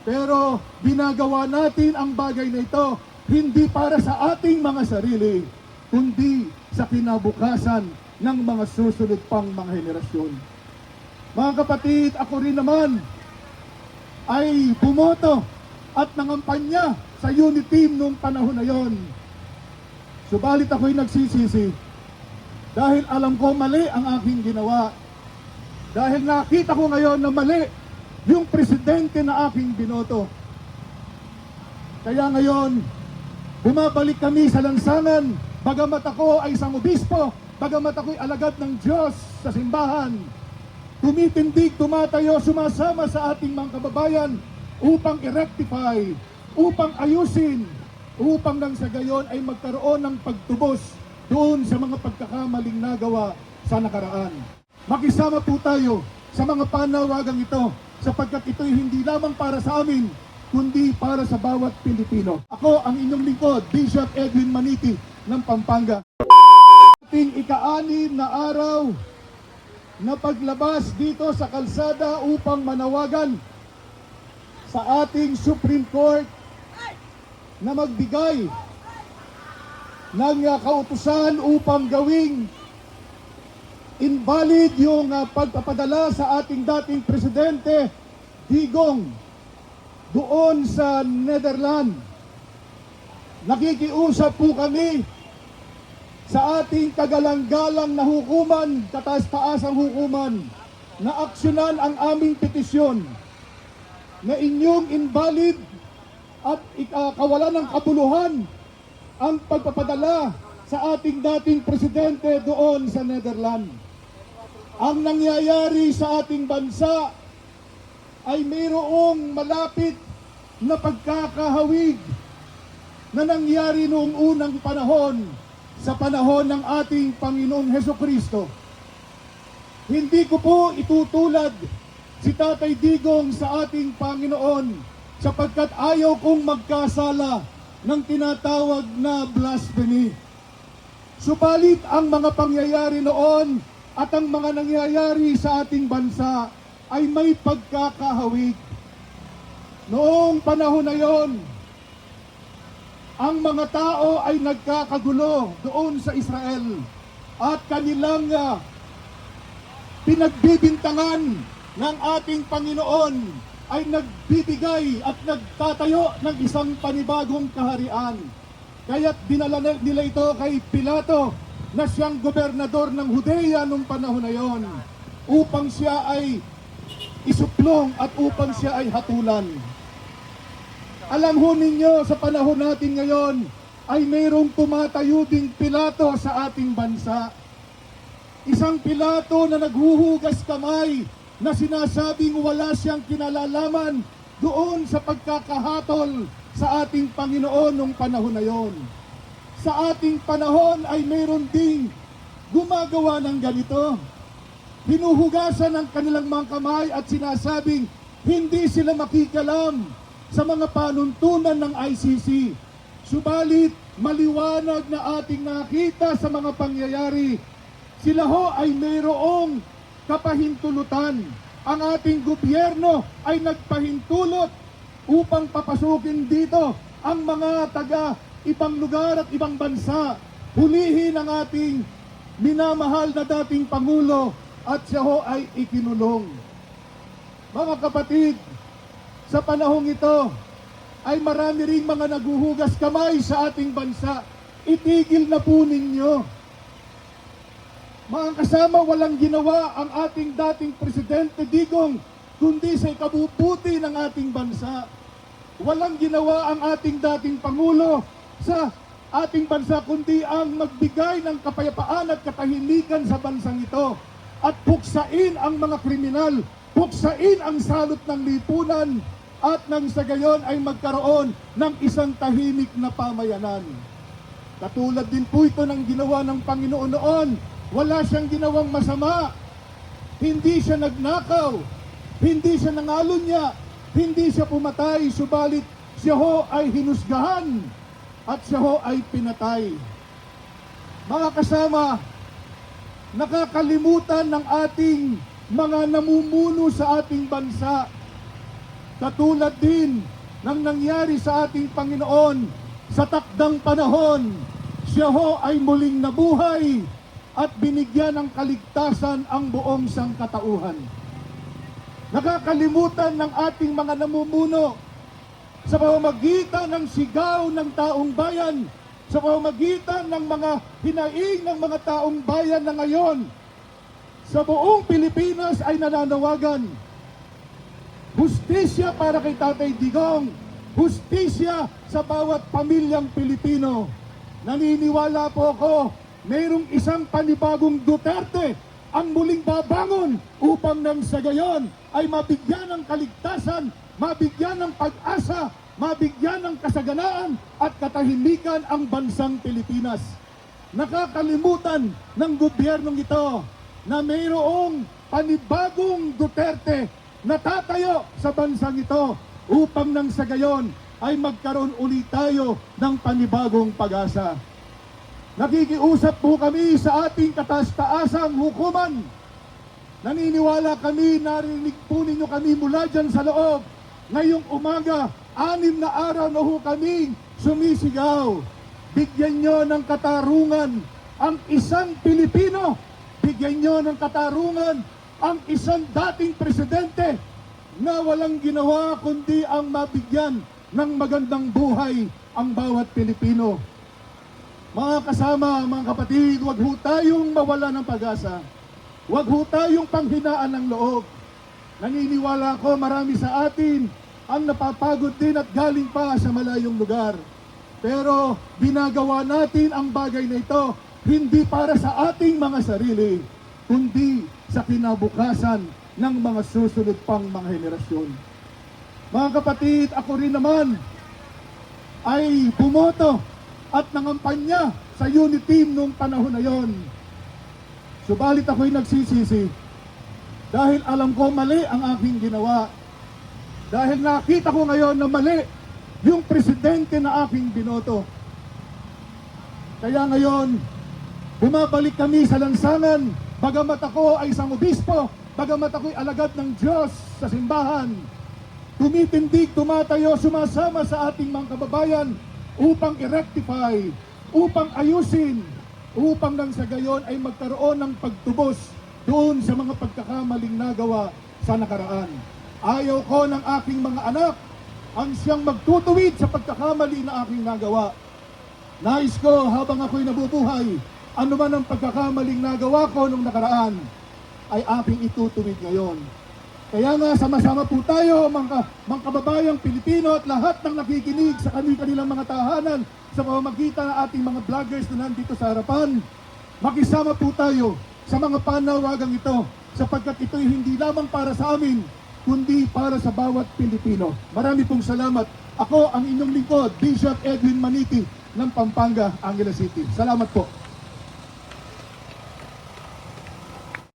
Pero ginagawa natin ang bagay na ito hindi para sa ating mga sarili, kundi sa kinabukasan ng mga susunod pang mga henerasyon. Mga kapatid, ako rin naman ay bumoto at nangampanya sa unity team nung panahon na yon. Subalit ako'y nagsisisi dahil alam ko mali ang aking ginawa. Dahil nakita ko ngayon na mali yung presidente na aking binoto. Kaya ngayon, bumabalik kami sa lansangan, bagamat ako ay isang obispo, bagamat ako'y alagad ng Diyos sa simbahan. Tumitindig, tumatayo, sumasama sa ating mga kababayan upang i-rectify, upang ayusin, upang nang sa gayon ay magkaroon ng pagtubos doon sa mga pagkakamaling nagawa sa nakaraan. Makisama po tayo sa mga panawagang ito sapagkat ito'y hindi lamang para sa amin, kundi para sa bawat Pilipino. Ako ang inyong lingkod, Bishop Edwin Maniti ng Pampanga. Ating ika-6 na araw na paglabas dito sa kalsada upang manawagan sa ating Supreme Court na magbigay ng kautusan upang gawing invalid yung pagpapadala sa ating dating presidente Digong doon sa Netherlands. Nakikiusap po kami sa ating kagalang-galang na hukuman, kataas-taasang hukuman, na aksyonan ang aming petisyon na inyong invalid at kawalan ng kabuluhan ang pagpapadala sa ating dating presidente doon sa Netherlands. Ang nangyayari sa ating bansa ay mayroong malapit na pagkakahawig na nangyari noong unang panahon, sa panahon ng ating Panginoong Hesukristo. Hindi ko po itutulad si Tatay Digong sa ating Panginoon sapagkat ayaw kong magkasala ng tinatawag na blasphemy. Subalit ang mga pangyayari noon at ang mga nangyayari sa ating bansa ay may pagkakahawig. Noong panahon na yon, ang mga tao ay nagkakagulo doon sa Israel at kanilang pinagbibintangan ng ating Panginoon ay nagbibigay at nagtatayo ng isang panibagong kaharian. Kaya't dinala nila ito kay Pilato na siyang gobernador ng Judea nung panahon na yon upang siya ay isuplong at upang siya ay hatulan. Alam ho ninyo, sa panahon natin ngayon ay mayroong tumatayo ding Pilato sa ating bansa. Isang Pilato na naghuhugas kamay na sinasabing wala siyang kinalalaman doon sa pagkakahatol sa ating Panginoon nung panahon na yon. Sa ating panahon ay mayroon ding gumagawa ng ganito. Hinuhugasan ang kanilang mga kamay at sinasabing hindi sila makikalam sa mga panuntunan ng ICC. Subalit maliwanag na ating nakita sa mga pangyayari, sila ho ay mayroong kapahintulutan. Ang ating gobyerno ay nagpahintulot upang papasukin dito ang mga taga ibang lugar at ibang bansa. Hulihin ang ating minamahal na dating Pangulo at siya ho ay ikinulong. Mga kapatid, sa panahong ito ay marami ring mga naguhugas kamay sa ating bansa. Itigil na po ninyo. Mga kasama, walang ginawa ang ating dating Presidente Digong kundi sa ikabubuti ng ating bansa. Walang ginawa ang ating dating Pangulo sa ating bansa kundi ang magbigay ng kapayapaan at katahimikan sa bansang ito at puksain ang mga kriminal, puksain ang salot ng lipunan at nang sa gayon ay magkaroon ng isang tahimik na pamayanan. Katulad din po ito ng ginawa ng Panginoon noon. Wala siyang ginawang masama. Hindi siya nagnakaw, hindi siya nangalunya, hindi siya pumatay, subalit siya ho ay hinusgahan at siya ho ay pinatay. Mga kasama, nakakalimutan ng ating mga namumuno sa ating bansa katulad din ng nangyari sa ating Panginoon sa takdang panahon. Siya ho ay muling nabuhay at binigyan ng kaligtasan ang buong sangkatauhan. Nakakalimutan ng ating mga namumuno sa pamamagitan ng sigaw ng taong bayan, sa pamamagitan ng mga hinaing ng mga taong bayan na ngayon sa buong Pilipinas ay nananawagan. Hustisya para kay Tatay Digong, hustisya sa bawat pamilyang Pilipino. Naniniwala po ako, mayroong isang panibagong Duterte ang muling babangon upang nang sa gayon ay mabigyan ng kaligtasan, mabigyan ng pag-asa, mabigyan ng kasaganaan at katahimikan ang bansang Pilipinas. Nakakalimutan ng gobyernong ito na mayroong panibagong Duterte na tatayo sa bansang ito upang nang sa gayon ay magkaroon ulit tayo ng panibagong pag-asa. Nakikiusap po kami sa ating kataas-taasang hukuman. Naniniwala kami, narinig po ninyo kami mula dyan sa loob. Ngayong umaga, 6 na araw na ho kami sumisigaw. Bigyan nyo ng katarungan ang isang Pilipino. Bigyan nyo ng katarungan ang isang dating presidente na walang ginawa kundi ang mabigyan ng magandang buhay ang bawat Pilipino. Mga kasama, mga kapatid, huwag ho tayong mawala ng pag-asa. Huwag ho tayong panghinaan ng loob. Naniniwala ko marami sa atin ang napapagod din at galing pa sa malayong lugar. Pero ginagawa natin ang bagay na ito hindi para sa ating mga sarili, kundi sa kinabukasan ng mga susunod pang mga henerasyon. Mga kapatid, ako rin naman ay bumoto at nangampanya sa unity team nung panahon na yon. Subalit ako'y nagsisisi dahil alam ko mali ang aking ginawa. Dahil nakita ko ngayon na mali yung presidente na aking binoto. Kaya ngayon, bumabalik kami sa lansangan, bagamat ako ay isang obispo, bagamat ako'y alagad ng Diyos sa simbahan. Tumitindig, tumatayo, sumasama sa ating mga kababayan upang i-rectify, upang ayusin, upang nang sa gayon ay magkaroon ng pagtubos doon sa mga pagkakamaling nagawa sa nakaraan. Ayaw ko ng aking mga anak ang siyang magtutuwid sa pagkakamali na aking nagawa. Nais ko habang ako'y nabubuhay, ano man ang pagkakamaling nagawa ko nung nakaraan, ay aking itutuwid ngayon. Kaya nga, sama-sama po tayo, mga kababayang Pilipino at lahat ng nakikinig sa kanilang mga tahanan sa pamamagitan ng ating mga vloggers na nandito sa harapan. Makisama po tayo sa mga panawagang ito sapagkat ito'y hindi lamang para sa amin, kundi para sa bawat Pilipino. Marami pong salamat. Ako ang inyong lingkod, Bishop Edwin Maniti ng Pampanga, Angeles City. Salamat po.